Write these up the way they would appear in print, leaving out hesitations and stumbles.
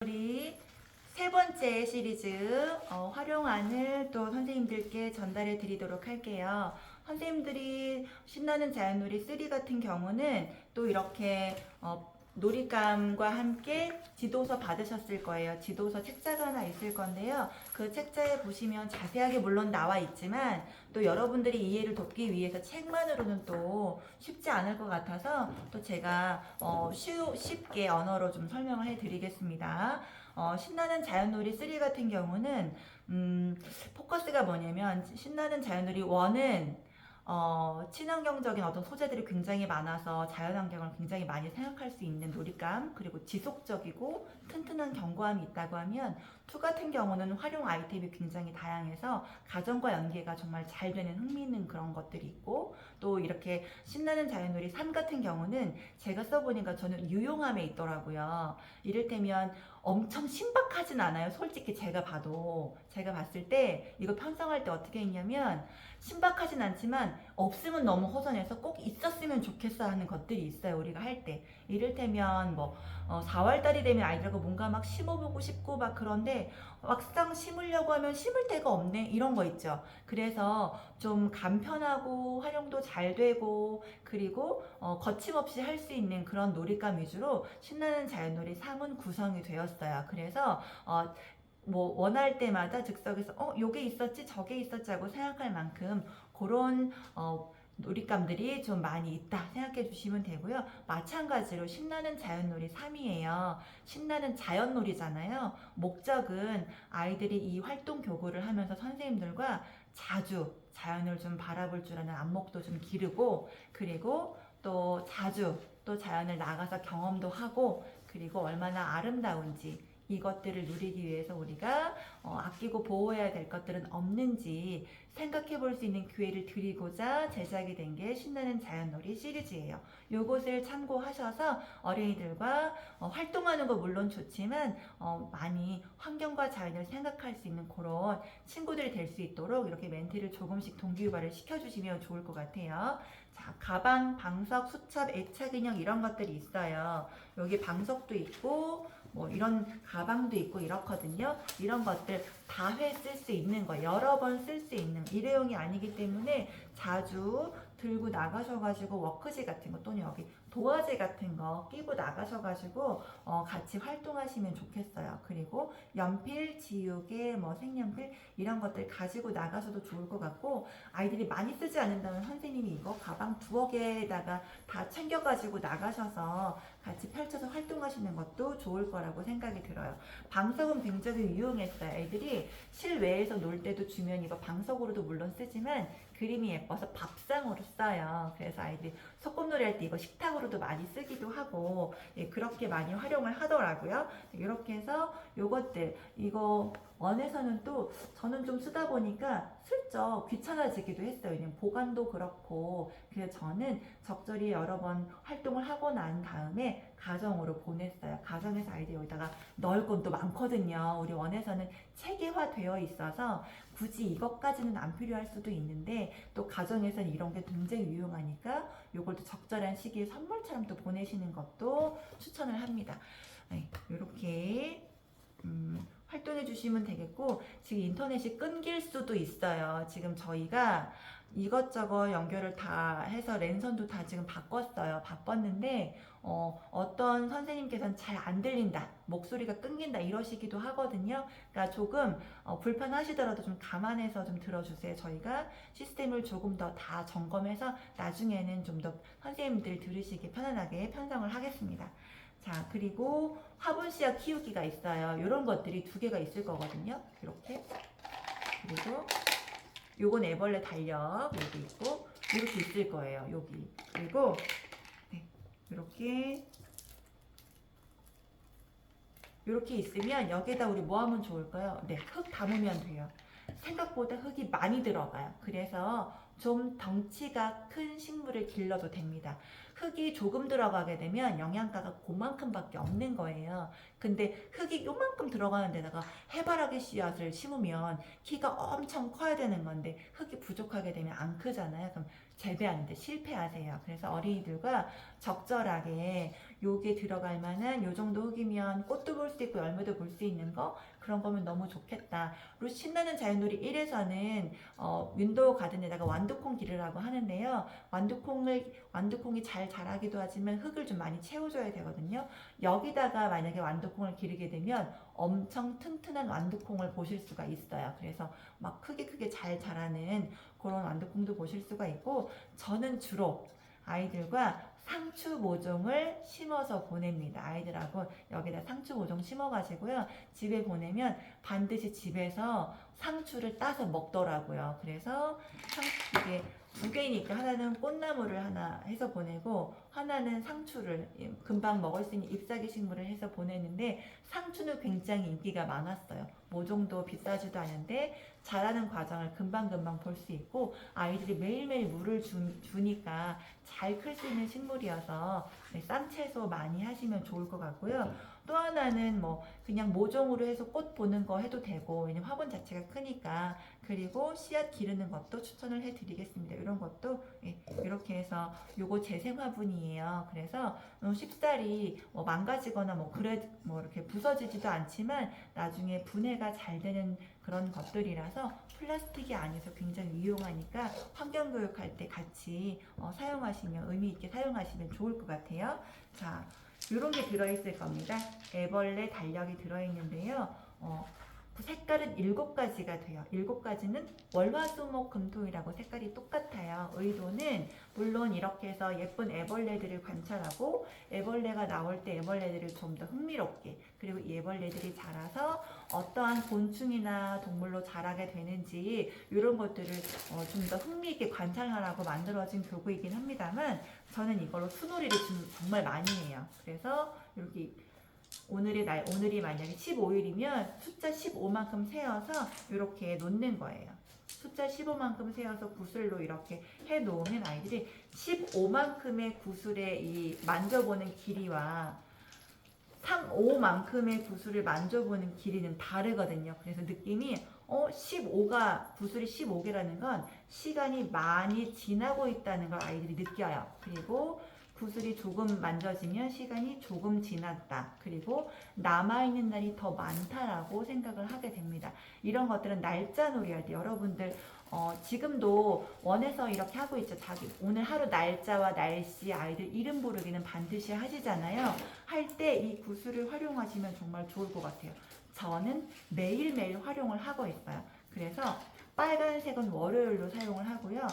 우리 세 번째 시리즈 활용안을 또 선생님들께 전달해 드리도록 할게요. 선생님들이 신나는 자연놀이 3 같은 경우는 또 이렇게 놀이감과 함께 지도서 받으셨을 거예요. 지도서 책자가 하나 있을 건데요. 그 책자에 보시면 자세하게 물론 나와 있지만 또 여러분들이 이해를 돕기 위해서 책만으로는 또 쉽지 않을 것 같아서 또 제가 쉽게 언어로 좀 설명을 해드리겠습니다. 신나는 자연놀이 3 같은 경우는 포커스가 뭐냐면 신나는 자연놀이 1은 친환경적인 어떤 소재들이 굉장히 많아서 자연환경을 굉장히 많이 생각할 수 있는 놀이감, 그리고 지속적이고 튼튼한 견고함이 있다고 하면 2 같은 경우는 활용 아이템이 굉장히 다양해서 가정과 연계가 정말 잘 되는 흥미있는 그런 것들이 있고, 또 이렇게 신나는 자연놀이 3 같은 경우는 제가 써보니까 저는 유용함에 있더라고요. 이를테면 엄청 신박하진 않아요. 솔직히 제가 봤을 때 이거 편성할 때 어떻게 했냐면 신박하진 않지만 없으면 너무 허전해서 꼭 있었으면 좋겠어 하는 것들이 있어요. 우리가 할 때 이를테면 4월달이 되면 아이들과 뭔가 막 심어보고 싶고 막 그런데 막상 심으려고 하면 심을 데가 없네 이런 거 있죠. 그래서 좀 간편하고 활용도 잘 되고 그리고 거침없이 할 수 있는 그런 놀이감 위주로 신나는 자연놀이 3은 구성이 되었어요. 그래서 원할 때마다 즉석에서 요게 있었지 저게 있었지 하고 생각할 만큼 그런 놀이감들이 좀 많이 있다 생각해 주시면 되고요. 마찬가지로 신나는 자연놀이 3이에요. 신나는 자연놀이잖아요. 목적은 아이들이 이 활동 교구를 하면서 선생님들과 자주 자연을 좀 바라볼 줄 아는 안목도 좀 기르고, 그리고 또 자주 또 자연을 나가서 경험도 하고, 그리고 얼마나 아름다운지 이것들을 누리기 위해서 우리가 아끼고 보호해야 될 것들은 없는지 생각해 볼 수 있는 기회를 드리고자 제작이 된 게 신나는 자연놀이 시리즈예요. 요것을 참고하셔서 어린이들과 활동하는 거 물론 좋지만 많이 환경과 자연을 생각할 수 있는 그런 친구들이 될 수 있도록 이렇게 멘트를 조금씩 동기유발을 시켜주시면 좋을 것 같아요. 자, 가방, 방석, 수첩, 애착 인형 이런 것들이 있어요. 여기 방석도 있고 이런 가방도 있고 이렇거든요. 이런 것들 다회 쓸 수 있는 거, 여러 번 쓸 수 있는 일회용이 아니기 때문에 자주 들고 나가셔가지고 워크지 같은 거 또는 여기 도화지 같은 거 끼고 나가셔가지고 같이 활동하시면 좋겠어요. 그리고 연필, 지우개, 색연필 이런 것들 가지고 나가셔도 좋을 것 같고, 아이들이 많이 쓰지 않는다면 선생님이 이거 가방 2개에다가 다 챙겨가지고 나가셔서 같이 펼쳐서 활동하시는 것도 좋을 거라고 생각이 들어요. 방석은 굉장히 유용했어요. 애들이 실외에서 놀 때도 주면 이거 방석으로도 물론 쓰지만 그림이 예뻐서 밥상으로 써요. 그래서 아이들이 소꿉놀이 할 때 이거 식탁으로도 많이 쓰기도 하고 그렇게 많이 활용을 하더라고요. 이렇게 해서 요것들 이거 원에서는 또 저는 좀 쓰다 보니까 슬쩍 귀찮아지기도 했어요. 왜냐면 보관도 그렇고. 그래서 저는 적절히 여러 번 활동을 하고 난 다음에 가정으로 보냈어요. 가정에서 아이들이 여기다가 넣을 것도 많거든요. 우리 원에서는 체계화 되어 있어서 굳이 이것까지는 안 필요할 수도 있는데 또 가정에서는 이런 게 굉장히 유용하니까 이걸 또 적절한 시기에 선물처럼 또 보내시는 것도 추천을 합니다. 네, 이렇게 활동해 주시면 되겠고, 지금 인터넷이 끊길 수도 있어요. 지금 저희가 이것저것 연결을 다 해서 랜선도 다 지금 바꿨는데 어떤 선생님께서는 잘 안 들린다, 목소리가 끊긴다 이러시기도 하거든요. 그러니까 조금 불편하시더라도 좀 감안해서 좀 들어주세요. 저희가 시스템을 조금 더 다 점검해서 나중에는 좀 더 선생님들 들으시기 편안하게 편성을 하겠습니다. 자, 그리고 화분 씨앗 키우기가 있어요. 이런 것들이 2개가 있을 거거든요. 이렇게. 그리고 요건 애벌레 달력 여기 있고 이렇게 있을 거예요. 여기. 그리고 이렇게 있으면 여기에다 우리 뭐 하면 좋을까요? 흙 담으면 돼요. 생각보다 흙이 많이 들어가요. 그래서 좀 덩치가 큰 식물을 길러도 됩니다. 흙이 조금 들어가게 되면 영양가가 그만큼밖에 없는 거예요. 근데 흙이 요만큼 들어가는 데다가 해바라기 씨앗을 심으면 키가 엄청 커야 되는 건데 흙이 부족하게 되면 안 크잖아요. 그럼 재배하는데 실패하세요. 그래서 어린이들과 적절하게 요게 들어갈 만한 요 정도 흙이면 꽃도 볼 수 있고 열매도 볼 수 있는 거 그런 거면 너무 좋겠다. 그리고 신나는 자연놀이 1에서는 윈도우 가든에다가 완두콩 기르라고 하는데요. 완두콩이 잘 자라기도 하지만 흙을 좀 많이 채워줘야 되거든요. 여기다가 만약에 완두콩을 기르게 되면 엄청 튼튼한 완두콩을 보실 수가 있어요. 그래서 막 크게 잘 자라는 그런 완두콩도 보실 수가 있고, 저는 주로 아이들과 상추 모종을 심어서 보냅니다. 아이들하고 여기다 상추 모종 심어가지고요. 집에 보내면 반드시 집에서 상추를 따서 먹더라고요. 그래서 이게 두 개니까 하나는 꽃나무를 하나 해서 보내고 하나는 상추를 금방 먹을 수 있는 잎사귀 식물을 해서 보내는데, 상추는 굉장히 인기가 많았어요. 모종도 비싸지도 않은데 자라는 과정을 금방금방 볼 수 있고 아이들이 매일매일 물을 주니까 잘 클 수 있는 식물이어서 쌈 채소 많이 하시면 좋을 것 같고요. 또 하나는 뭐 그냥 모종으로 해서 꽃 보는 거 해도 되고, 왜냐면 화분 자체가 크니까. 그리고 씨앗 기르는 것도 추천을 해드리겠습니다. 이런 것도 이렇게 해서 요거 재생 화분이에요. 그래서 쉽사리 뭐 망가지거나 뭐 이렇게 부서지지도 않지만 나중에 분해가 잘 되는 그런 것들이라서 플라스틱이 아니어서 굉장히 유용하니까 환경교육할 때 같이 사용하시면 의미 있게 사용하시면 좋을 것 같아요. 자, 이런 게 들어있을 겁니다. 애벌레 달력이 들어있는데요. 그 색깔은 7가지가 돼요. 7가지는 월화수목금토일하고 색깔이 똑같아요. 의도는 물론 이렇게 해서 예쁜 애벌레들을 관찰하고 애벌레가 나올 때 애벌레들을 좀 더 흥미롭게, 그리고 이 애벌레들이 자라서 어떠한 곤충이나 동물로 자라게 되는지 이런 것들을 좀 더 흥미있게 관찰하라고 만들어진 교구이긴 합니다만, 저는 이걸로 수놀이를 정말 많이 해요. 그래서 이렇게 오늘이 만약에 15일이면 숫자 15만큼 세어서 이렇게 놓는 거예요. 숫자 15만큼 세어서 구슬로 이렇게 해 놓으면 아이들이 15만큼의 구슬의 이 만져보는 길이와 5만큼의 구슬을 만져보는 길이는 다르거든요. 그래서 느낌이 구슬이 15개라는 건 시간이 많이 지나고 있다는 걸 아이들이 느껴요. 그리고 구슬이 조금 만져지면 시간이 조금 지났다. 그리고 남아있는 날이 더 많다라고 생각을 하게 됩니다. 이런 것들은 날짜 놀이 할 때 여러분들 지금도 원해서 이렇게 하고 있죠. 오늘 하루 날짜와 날씨, 아이들 이름 부르기는 반드시 하시잖아요. 할 때 이 구슬을 활용하시면 정말 좋을 것 같아요. 저는 매일매일 활용을 하고 있어요. 그래서 빨간색은 월요일로 사용을 하고요.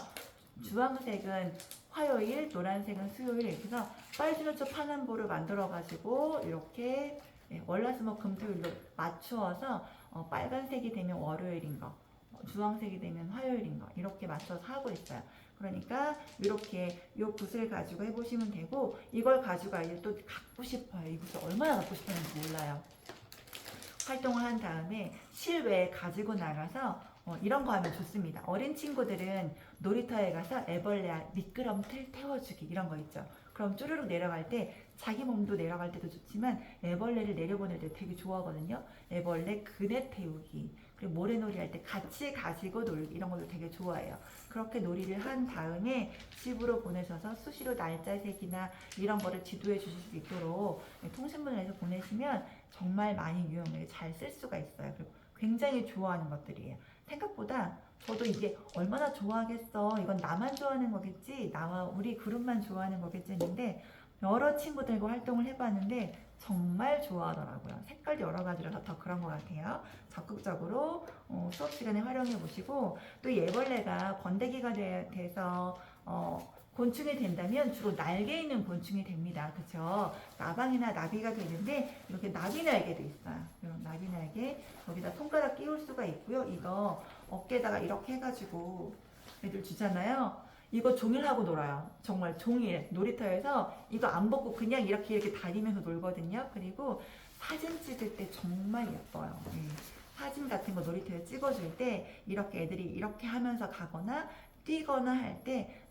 주황색은 화요일, 노란색은 수요일, 이렇게 해서 빨주노초 파남보를 만들어가지고 이렇게 월화수목금토일로 맞추어서 빨간색이 되면 월요일인 거, 주황색이 되면 화요일인 거 이렇게 맞춰서 하고 있어요. 그러니까 이렇게 이 구슬 가지고 해보시면 되고, 이걸 가지고 아이들 또 갖고 싶어요. 이 구슬 얼마나 갖고 싶었는지 몰라요. 활동을 한 다음에 실외에 가지고 나가서 이런 거 하면 좋습니다. 어린 친구들은 놀이터에 가서 애벌레 미끄럼틀 태워주기 이런 거 있죠. 그럼 쭈르륵 내려갈 때 자기 몸도 내려갈 때도 좋지만 애벌레를 내려보낼 때 되게 좋아하거든요. 애벌레 그네 태우기, 그리고 모래놀이 할 때 같이 가지고 놀기 이런 것도 되게 좋아해요. 그렇게 놀이를 한 다음에 집으로 보내셔서 수시로 날짜색이나 이런 거를 지도해 주실 수 있도록 통신문을 해서 보내시면 정말 많이 유용하게 잘 쓸 수가 있어요. 그리고 굉장히 좋아하는 것들이에요. 생각보다 저도 이게 얼마나 좋아하겠어, 이건 나만 좋아하는 거겠지, 나와 우리 그룹만 좋아하는 거겠지 했는데 여러 친구들과 활동을 해봤는데 정말 좋아하더라고요. 색깔도 여러 가지라서 더 그런 것 같아요. 적극적으로 수업 시간에 활용해 보시고, 또 애벌레가 번데기가 돼서 곤충이 된다면 주로 날개 있는 곤충이 됩니다. 그쵸? 나방이나 나비가 되는데 이렇게 나비 날개도 있어요. 이런 나비 날개 여기다 손가락 끼울 수가 있고요. 이거 어깨에다가 이렇게 해가지고 애들 주잖아요. 이거 종일 하고 놀아요. 정말 종일 놀이터에서 이거 안 벗고 그냥 이렇게 다니면서 놀거든요. 그리고 사진 찍을 때 정말 예뻐요. 사진 같은 거 놀이터에 찍어줄 때 이렇게 애들이 이렇게 하면서 가거나 뛰거나 할 때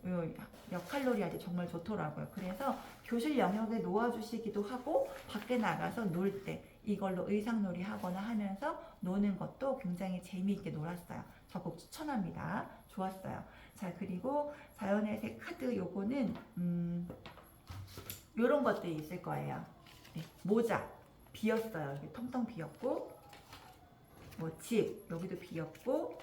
역할놀이 할 때 정말 좋더라고요. 그래서 교실 영역에 놓아주시기도 하고 밖에 나가서 놀 때 이걸로 의상놀이 하거나 하면서 노는 것도 굉장히 재미있게 놀았어요. 적극 추천합니다. 좋았어요. 자, 그리고 자연의 색 카드 요거는 요런 것들이 있을 거예요. 네, 모자 비었어요. 여기 텅텅 비었고, 뭐 집 여기도 비었고,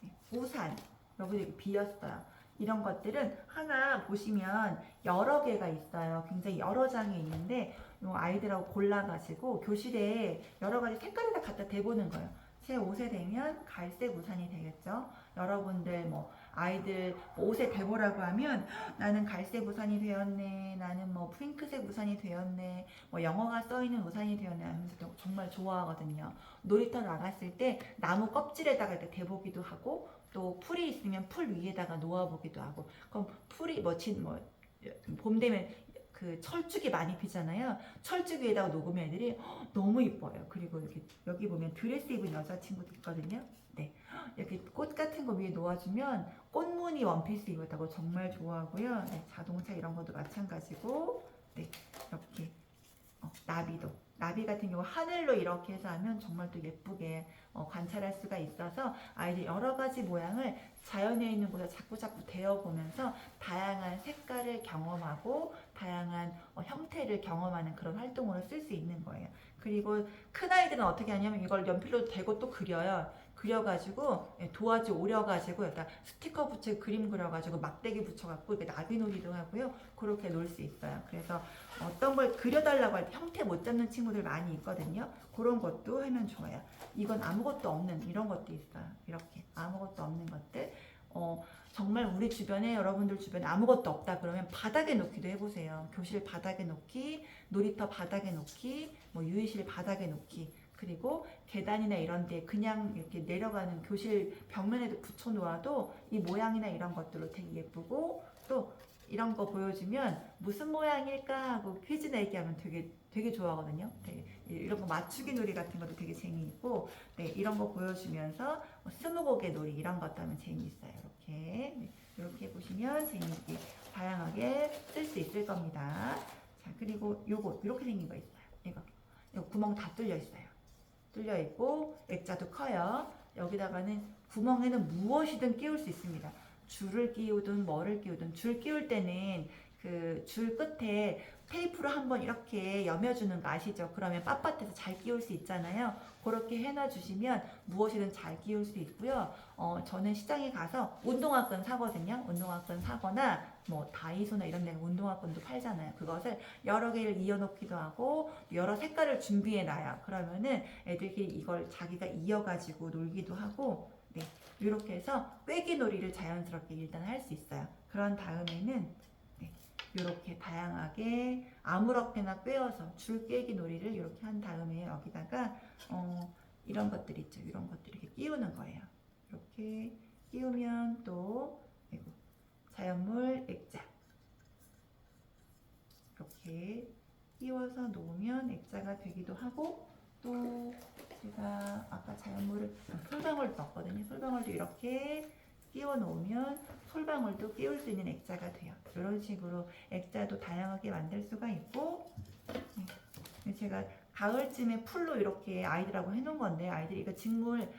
네, 우산 여기도 이렇게 비었어요. 이런 것들은 하나 보시면 여러 개가 있어요. 굉장히 여러 장이 있는데 요 아이들하고 골라가지고 교실에 여러 가지 색깔을 다 갖다 대보는 거예요. 제 옷에 대면 갈색 우산이 되겠죠. 여러분들 뭐 아이들 옷에 대보라고 하면 나는 갈색 우산이 되었네, 나는 뭐 핑크색 우산이 되었네, 뭐 영어가 써있는 우산이 되었네 하면서 정말 좋아하거든요. 놀이터 나갔을 때 나무 껍질에다가 이렇게 대보기도 하고, 또 풀이 있으면 풀 위에다가 놓아보기도 하고. 그럼 풀이 봄 되면 그 철쭉이 많이 피잖아요. 철쭉 위에다가 놓으면 애들이 너무 이뻐요. 그리고 여기 보면 드레스 입은 여자친구도 있거든요. 네, 이렇게 꽃 같은 거 위에 놓아주면 꽃무늬 원피스 입었다고 정말 좋아하고요. 네, 자동차 이런 것도 마찬가지고, 네, 이렇게 나비 같은 경우 하늘로 이렇게 해서 하면 정말 또 예쁘게 관찰할 수가 있어서 아이들 여러 가지 모양을 자연에 있는 곳에 자꾸 대어보면서 다양한 색깔을 경험하고 다양한 형태를 경험하는 그런 활동으로 쓸 수 있는 거예요. 그리고 큰 아이들은 어떻게 하냐면 이걸 연필로 대고 또 그려요. 그려가지고 도화지 오려가지고 일단 스티커 붙이고 그림 그려가지고 막대기 붙여갖고 이렇게 나비놀이도 하고요. 그렇게 놀 수 있어요. 그래서 어떤 걸 그려달라고 할 때 형태 못 잡는 친구들 많이 있거든요. 그런 것도 하면 좋아요. 이건 아무것도 없는 이런 것도 있어요. 이렇게 아무것도 없는 것들. 정말 우리 주변에, 여러분들 주변에 아무것도 없다 그러면 바닥에 놓기도 해보세요. 교실 바닥에 놓기, 놀이터 바닥에 놓기, 뭐 유의실 바닥에 놓기, 그리고 계단이나 이런 데 그냥 이렇게 내려가는 교실 벽면에도 붙여 놓아도 이 모양이나 이런 것들로 되게 예쁘고, 또 이런 거 보여주면 무슨 모양일까 하고 퀴즈 내기하면 되게 좋아하거든요. 되게 이런 거 맞추기 놀이 같은 것도 되게 재미있고, 네, 이런 거 보여주면서 스무고개 놀이 이런 것도 하면 재미있어요. 이렇게 보시면 재미있게 다양하게 쓸 수 있을 겁니다. 자, 그리고 요거 이렇게 생긴 거 있어요. 이거 구멍 다 뚫려 있어요. 뚫려 있고 액자도 커요. 여기다가는 구멍에는 무엇이든 끼울 수 있습니다. 줄을 끼우든 뭐를 끼우든. 줄 끼울 때는 그 줄 끝에 테이프로 한번 이렇게 여며주는 거 아시죠? 그러면 빳빳해서 잘 끼울 수 있잖아요. 그렇게 해놔주시면 무엇이든 잘 끼울 수 있고요. 저는 시장에 가서 운동화끈 사거든요. 운동화끈 사거나 뭐 다이소나 이런 데는 운동화끈도 팔잖아요. 그것을 여러 개를 이어놓기도 하고 여러 색깔을 준비해놔요. 그러면은 애들끼리 이걸 자기가 이어가지고 놀기도 하고, 네, 이렇게 해서 꿰기 놀이를 자연스럽게 일단 할 수 있어요. 그런 다음에는 이렇게 다양하게 아무렇게나 꿰어서 줄 꿰기 놀이를 이렇게 한 다음에 여기다가 이런 것들 있죠. 이런 것들 이렇게 끼우는 거예요. 이렇게 끼우면 또 자연물 액자 이렇게 끼워서 놓으면 액자가 되기도 하고, 또 제가 아까 자연물을 솔방울 넣었거든요. 솔방울도 이렇게 끼워 놓으면 솔방울도 끼울 수 있는 액자가 돼요. 이런 식으로 액자도 다양하게 만들 수가 있고, 제가 가을쯤에 풀로 이렇게 아이들하고 해놓은 건데, 아이들이 이거 직물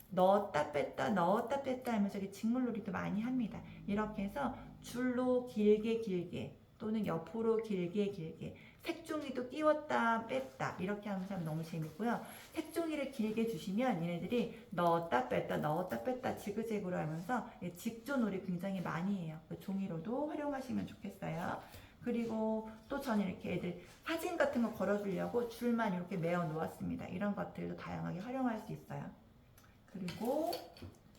넣었다 뺐다 넣었다 뺐다 하면서 직물놀이도 많이 합니다. 이렇게 해서 줄로 길게 또는 옆으로 길게 색종이도 끼웠다 뺐다 이렇게 하면서 너무 재밌고요. 색종이를 길게 주시면 얘네들이 넣었다 뺐다 지그재그로 하면서 직조놀이 굉장히 많이 해요. 그 종이로도 활용하시면 좋겠어요. 그리고 또 저는 이렇게 애들 사진 같은 거 걸어주려고 줄만 이렇게 메어 놓았습니다. 이런 것들도 다양하게 활용할 수 있어요. 그리고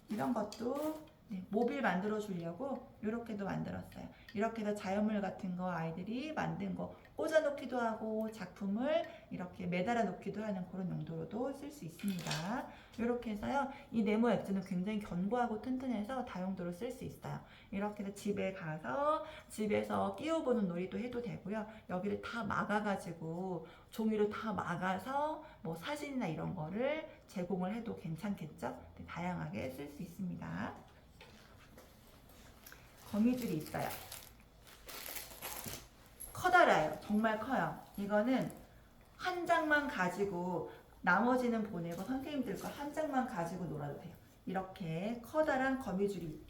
이런 것도 모빌 만들어 주려고 이렇게도 만들었어요. 이렇게 해서 자연물 같은 거 아이들이 만든 거 꽂아 놓기도 하고 작품을 이렇게 매달아 놓기도 하는 그런 용도로도 쓸 수 있습니다. 이렇게 해서요, 이 네모 액자는 굉장히 견고하고 튼튼해서 다용도로 쓸 수 있어요. 이렇게 해서 집에 가서 집에서 끼워보는 놀이도 해도 되고요. 여기를 다 막아가지고 종이로 다 막아서 뭐 사진이나 이런 거를 제공을 해도 괜찮겠죠? 다양하게 쓸 수 있습니다. 거미줄이 있어요. 커다라요. 정말 커요. 이거는 한 장만 가지고 나머지는 보내고 선생님들 거 한 장만 가지고 놀아도 돼요. 이렇게 커다란 거미줄이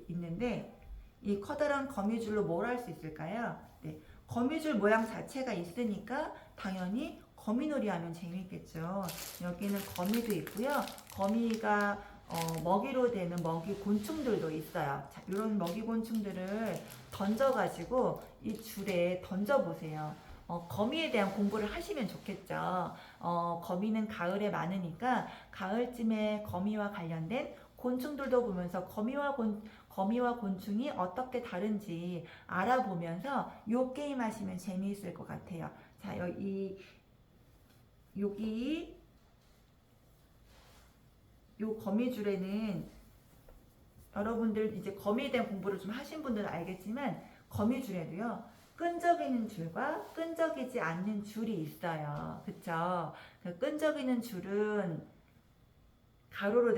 있는데 이 커다란 거미줄로 뭘 할 수 있을까요? 네, 거미줄 모양 자체가 있으니까 당연히 거미놀이 하면 재미있겠죠. 여기는 거미도 있고요. 거미가 먹이로 되는 먹이 곤충들도 있어요. 자, 이런 먹이 곤충들을 던져가지고 이 줄에 던져보세요. 거미에 대한 공부를 하시면 좋겠죠. 거미는 가을에 많으니까 가을쯤에 거미와 관련된 곤충들도 보면서 거미와 곤충이 어떻게 다른지 알아보면서 요 게임 하시면 재미있을 것 같아요. 자, 여기 요 거미줄에는 여러분들 이제 거미에 대한 공부를 좀 하신 분들은 알겠지만 거미줄에도요 끈적이는 줄과 끈적이지 않는 줄이 있어요. 그쵸? 그 끈적이는 줄은 가로로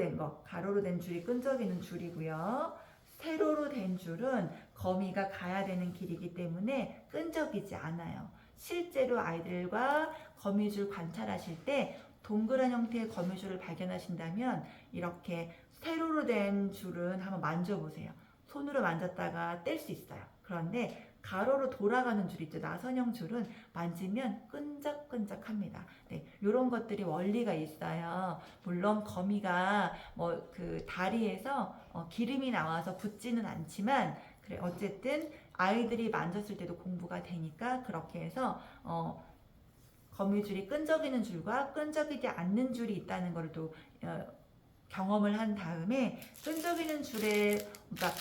된 줄이 끈적이는 줄이고요. 세로로 된 줄은 거미가 가야 되는 길이기 때문에 끈적이지 않아요. 실제로 아이들과 거미줄 관찰하실 때 동그란 형태의 거미줄을 발견하신다면 이렇게 세로로 된 줄은 한번 만져보세요. 손으로 만졌다가 뗄 수 있어요. 그런데 가로로 돌아가는 줄 있죠. 나선형 줄은 만지면 끈적끈적합니다. 네, 이런 것들이 원리가 있어요. 물론 거미가 뭐 그 다리에서 기름이 나와서 붙지는 않지만 그래 어쨌든 아이들이 만졌을 때도 공부가 되니까 그렇게 해서 거미줄이 끈적이는 줄과 끈적이지 않는 줄이 있다는 걸 또 경험을 한 다음에 끈적이는 줄에 그러니까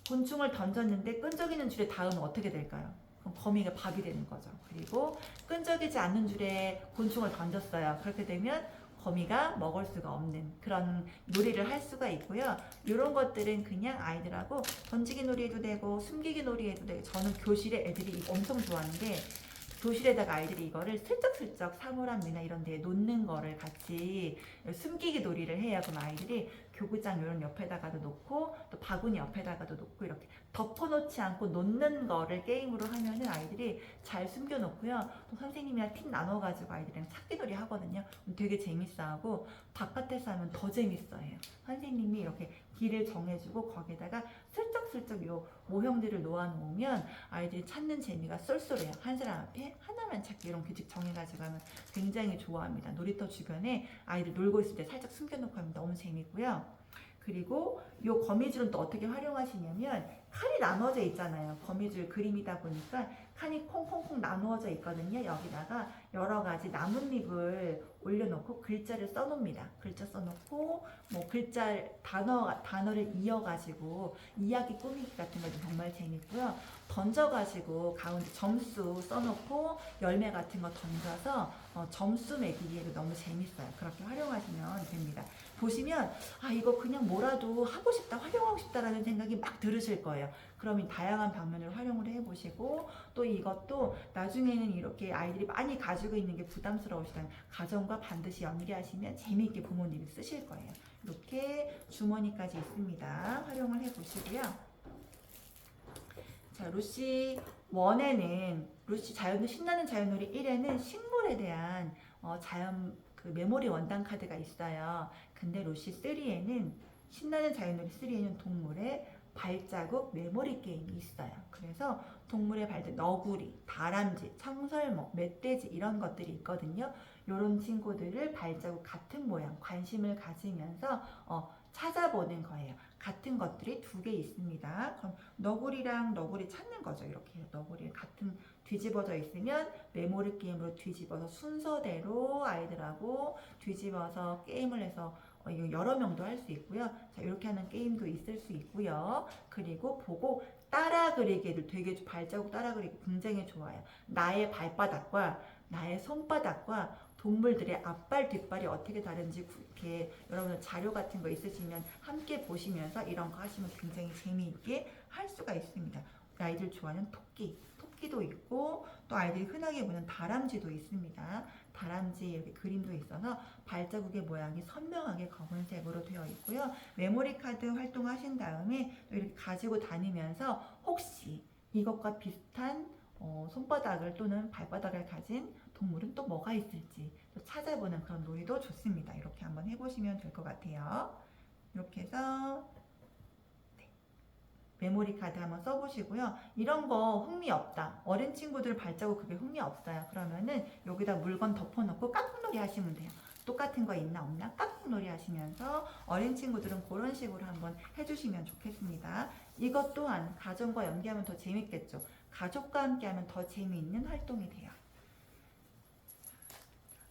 곤충을 던졌는데 끈적이는 줄에 닿으면 어떻게 될까요? 그럼 거미가 밥이 되는 거죠. 그리고 끈적이지 않는 줄에 곤충을 던졌어요. 그렇게 되면 거미가 먹을 수가 없는 그런 놀이를 할 수가 있고요. 이런 것들은 그냥 아이들하고 던지기 놀이해도 되고 숨기기 놀이해도 되고 저는 교실에 애들이 엄청 좋아하는 게 교실에다가 아이들이 이거를 슬쩍슬쩍 사물함이나 이런 데에 놓는 거를 같이 숨기기 놀이를 해요. 그럼 아이들이 교구장 이런 옆에다가도 놓고 또 바구니 옆에다가도 놓고 이렇게 덮어놓지 않고 놓는 거를 게임으로 하면은 아이들이 잘 숨겨놓고요. 또 선생님이랑 팀 나눠가지고 아이들이랑 찾기 놀이 하거든요. 되게 재밌어하고 바깥에서 하면 더 재밌어해요. 선생님이 이렇게 길을 정해주고 거기에다가 슬쩍슬쩍 요 모형들을 놓아놓으면 아이들이 찾는 재미가 쏠쏠해요. 한 사람 앞에 하나만 찾기 이런 규칙 정해가지고 하면 굉장히 좋아합니다. 놀이터 주변에 아이들 놀고 있을 때 살짝 숨겨놓고 하면 너무 재밌고요. 그리고 이 거미줄은 또 어떻게 활용하시냐면 칸이 나눠져 있잖아요. 거미줄 그림이다 보니까 칸이 콩콩콩 나누어져 있거든요. 여기다가 여러 가지 나뭇잎을 올려놓고 글자를 써놓습니다. 글자 써놓고 뭐 글자 단어를 이어가지고 이야기 꾸미기 같은 것도 정말 재밌고요. 던져가지고 가운데 점수 써놓고 열매 같은 거 던져서 점수 매기기에도 너무 재밌어요. 그렇게 활용하시면 됩니다. 보시면 이거 그냥 뭐라도 하고 싶다, 활용하고 싶다라는 생각이 막 들으실 거예요. 그러면 다양한 방면으로 활용을 해보시고 또 이것도 나중에는 이렇게 아이들이 많이 가지고 있는 게 부담스러우시다면 가정과 반드시 연계하시면 재미있게 부모님이 쓰실 거예요. 이렇게 주머니까지 있습니다. 활용을 해보시고요. 자, 루시 1에는 루시 신나는 자연놀이 1에는 식물에 대한 자연 그 메모리 원단 카드가 있어요. 근데 루시 3에는 신나는 자연놀이 3에는 동물의 발자국 메모리 게임이 있어요. 그래서 동물의 발자국, 너구리, 다람쥐, 청설모, 멧돼지 이런 것들이 있거든요. 이런 친구들을 발자국 같은 모양 관심을 가지면서 찾아보는 거예요. 같은 것들이 2개 있습니다. 그럼 너구리랑 너구리 찾는 거죠. 이렇게 너구리 같은 뒤집어져 있으면 메모리 게임으로 뒤집어서 순서대로 아이들하고 뒤집어서 게임을 해서 이거 여러 명도 할 수 있고요. 자, 이렇게 하는 게임도 있을 수 있고요. 그리고 보고 따라 그리기를 되게 발자국 따라 그리기 굉장히 좋아요. 나의 발바닥과 나의 손바닥과 동물들의 앞발, 뒷발이 어떻게 다른지 이렇게 여러분들 자료 같은 거 있으시면 함께 보시면서 이런 거 하시면 굉장히 재미있게 할 수가 있습니다. 아이들 좋아하는 토끼도 있고 또 아이들이 흔하게 보는 다람쥐도 있습니다. 다람쥐 이렇게 그림도 있어서 발자국의 모양이 선명하게 검은색으로 되어 있고요. 메모리 카드 활동하신 다음에 또 이렇게 가지고 다니면서 혹시 이것과 비슷한 손바닥을 또는 발바닥을 가진 동물은 또 뭐가 있을지 또 찾아보는 그런 놀이도 좋습니다. 이렇게 한번 해보시면 될 것 같아요. 이렇게 해서 메모리 카드 한번 써보시고요. 이런 거 흥미없다. 어린 친구들 발자국 그게 흥미없어요. 그러면은 여기다 물건 덮어놓고 깍꿍놀이 하시면 돼요. 똑같은 거 있나 없나 깍꿍놀이 하시면서 어린 친구들은 그런 식으로 한번 해주시면 좋겠습니다. 이것 또한 가정과 연계하면 더 재밌겠죠. 가족과 함께 하면 더 재미있는 활동이 돼요.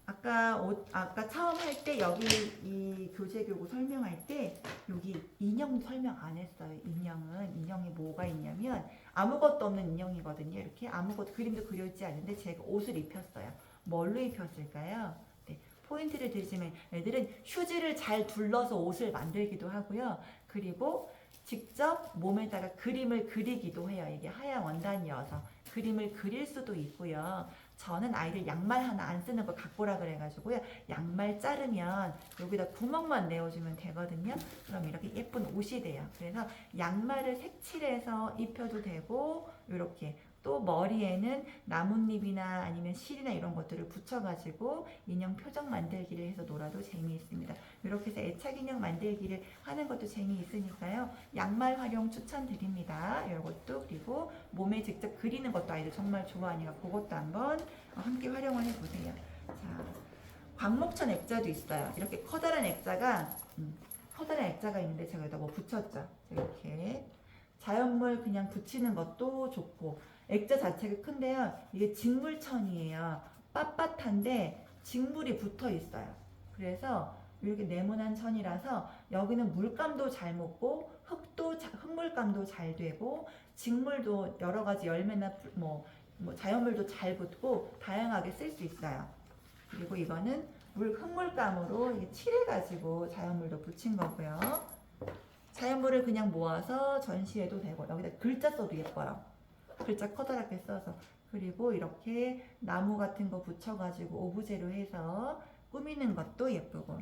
아까 처음 할 때 여기 이 교재교구 설명할 때 여기 인형 설명 안 했어요. 인형이 뭐가 있냐면 아무것도 없는 인형이거든요. 이렇게 아무것도 그림도 그려있지 않은데 제가 옷을 입혔어요. 뭘로 입혔을까요? 네, 포인트를 드리자면 애들은 휴지를 잘 둘러서 옷을 만들기도 하고요. 그리고 직접 몸에다가 그림을 그리기도 해요. 이게 하얀 원단이어서 그림을 그릴 수도 있고요. 저는 아이들 양말 하나 안 쓰는 거 갖고 오라 그래가지고요. 양말 자르면 여기다 구멍만 내어주면 되거든요. 그럼 이렇게 예쁜 옷이 돼요. 그래서 양말을 색칠해서 입혀도 되고 이렇게 또 머리에는 나뭇잎이나 아니면 실이나 이런 것들을 붙여가지고 인형 표정 만들기를 해서 놀아도 재미있습니다. 이렇게 해서 애착 인형 만들기를 하는 것도 재미있으니까요. 양말 활용 추천드립니다. 이것도 그리고 몸에 직접 그리는 것도 아이들 정말 좋아하니까 그것도 한번 함께 활용을 해보세요. 자, 광목천 액자도 있어요. 이렇게 커다란 액자가 있는데 제가 여기다 뭐 붙였죠. 이렇게 자연물 그냥 붙이는 것도 좋고 액자 자체가 큰데요. 이게 직물천이에요. 빳빳한데 직물이 붙어 있어요. 그래서 이렇게 네모난 천이라서 여기는 물감도 잘 묻고 흙물감도 잘 되고 직물도 여러 가지 열매나 뭐 자연물도 잘 붙고 다양하게 쓸 수 있어요. 그리고 이거는 흙물감으로 이게 칠해가지고 자연물도 붙인 거고요. 자연물을 그냥 모아서 전시해도 되고 여기다 글자 써도 예뻐요. 글자 커다랗게 써서 그리고 이렇게 나무 같은 거 붙여가지고 오브제로 해서 꾸미는 것도 예쁘고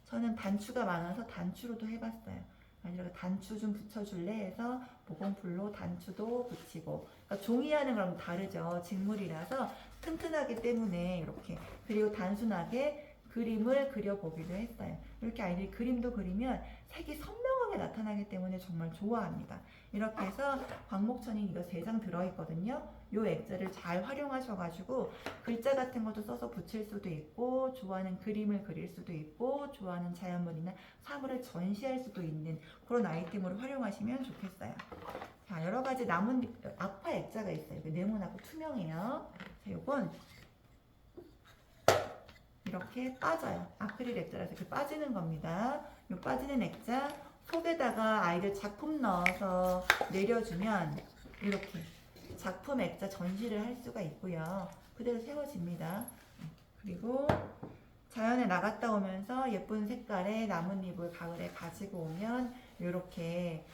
저는 단추가 많아서 단추로도 해봤어요. 아니라 단추 좀 붙여줄래 해서 모공풀로 단추도 붙이고 그러니까 종이하는 거랑 다르죠. 직물이라서 튼튼하기 때문에 이렇게 그리고 단순하게 그림을 그려보기도 했어요. 이렇게 아이들이 그림도 그리면 색이 선명하게 나타나기 때문에 정말 좋아합니다. 이렇게 해서 광목천이 이거 3장 들어있거든요. 요 액자를 잘 활용하셔가지고 글자 같은 것도 써서 붙일 수도 있고 좋아하는 그림을 그릴 수도 있고 좋아하는 자연물이나 사물을 전시할 수도 있는 그런 아이템으로 활용하시면 좋겠어요. 자, 여러가지 남은 아파 액자가 있어요. 네모나고 투명해요. 자, 요건 이렇게 빠져요. 아크릴 액자라서 이렇게 빠지는 겁니다. 이 빠지는 액자 속에다가 아이들 작품 넣어서 내려주면 이렇게 작품 액자 전시를 할 수가 있고요. 그대로 세워집니다. 그리고 자연에 나갔다 오면서 예쁜 색깔의 나뭇잎을 가을에 가지고 오면 이렇게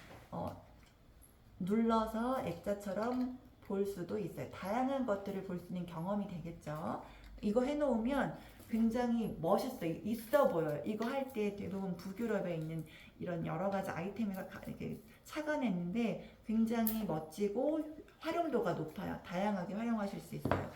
눌러서 액자처럼 볼 수도 있어요. 다양한 것들을 볼 수 있는 경험이 되겠죠. 이거 해놓으면 굉장히 멋있어요. 있어 보여요. 이거 할 때 대부분 북유럽에 있는 이런 여러 가지 아이템에서 이렇게 착안했는데 굉장히 멋지고 활용도가 높아요. 다양하게 활용하실 수 있어요.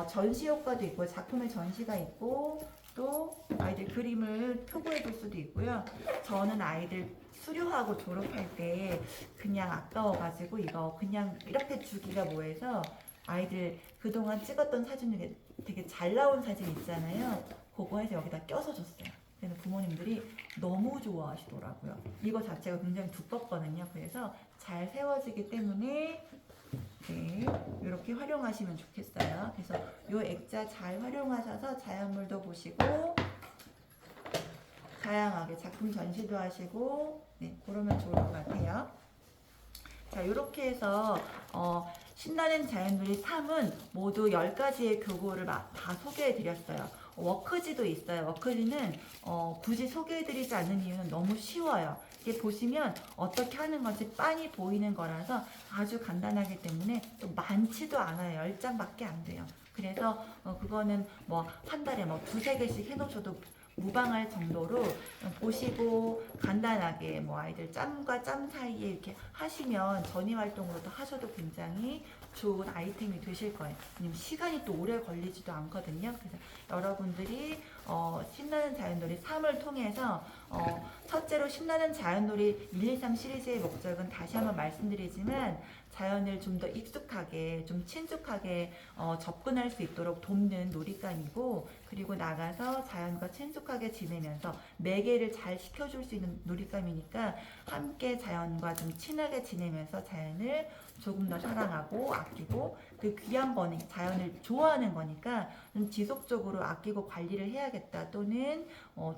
전시 효과도 있고 작품의 전시가 있고 또 아이들 그림을 표고해 볼 수도 있고요. 저는 아이들 수료하고 졸업할 때 그냥 아까워가지고 이거 그냥 이렇게 주기가 뭐해서 아이들 그동안 찍었던 사진 중에 되게 잘 나온 사진 있잖아요. 그거 해서 여기다 껴서 줬어요. 그래서 부모님들이 너무 좋아하시더라고요. 이거 자체가 굉장히 두껍거든요. 그래서 잘 세워지기 때문에 네, 이렇게 활용하시면 좋겠어요. 그래서 이 액자 잘 활용하셔서 자연물도 보시고 다양하게 작품 전시도 하시고 네, 그러면 좋을 것 같아요. 자, 이렇게 해서 신나는 자연놀이 3은 모두 10가지의 교구를 다 소개해드렸어요. 워크지도 있어요. 워크지는 굳이 소개해드리지 않는 이유는 너무 쉬워요. 이게 보시면 어떻게 하는 건지 빤히 보이는 거라서 아주 간단하기 때문에 또 많지도 않아요. 10장밖에 안 돼요. 그래서 그거는 뭐 한 달에 뭐 두세 개씩 해놓으셔도 무방할 정도로 보시고 간단하게 뭐 아이들 짬과 짬 사이에 이렇게 하시면 전이 활동으로도 하셔도 굉장히 좋은 아이템이 되실 거예요. 왜냐면 시간이 또 오래 걸리지도 않거든요. 그래서 여러분들이 신나는 자연놀이 3을 통해서 첫째로 신나는 자연놀이 1, 2, 3 시리즈의 목적은 다시 한번 말씀드리지만 자연을 좀 더 익숙하게, 좀 친숙하게 접근할 수 있도록 돕는 놀잇감이고, 그리고 나가서 자연과 친숙하게 지내면서 매개를 잘 시켜줄 수 있는 놀잇감이니까 함께 자연과 좀 친하게 지내면서 자연을 조금 더 사랑하고 아끼고 그 귀한 거니 자연을 좋아하는 거니까 좀 지속적으로 아끼고 관리를 해야겠다, 또는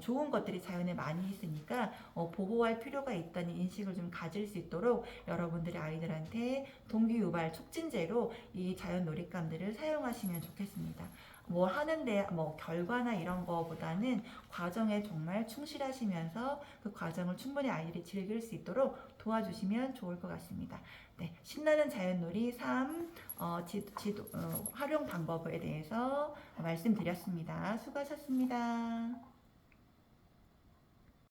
좋은 것들이 자연에 많이 있으니까 보호할 필요가 있다는 인식을 좀 가질 수 있도록 여러분들이 아이들한테 동기유발 촉진제로 이 자연 놀잇감들을 사용하시면 좋겠습니다. 뭐 하는데 뭐 결과나 이런 거보다는 과정에 정말 충실하시면서 그 과정을 충분히 아이들이 즐길 수 있도록 도와주시면 좋을 것 같습니다. 네, 신나는 자연놀이 3 활용 방법에 대해서 말씀드렸습니다. 수고하셨습니다.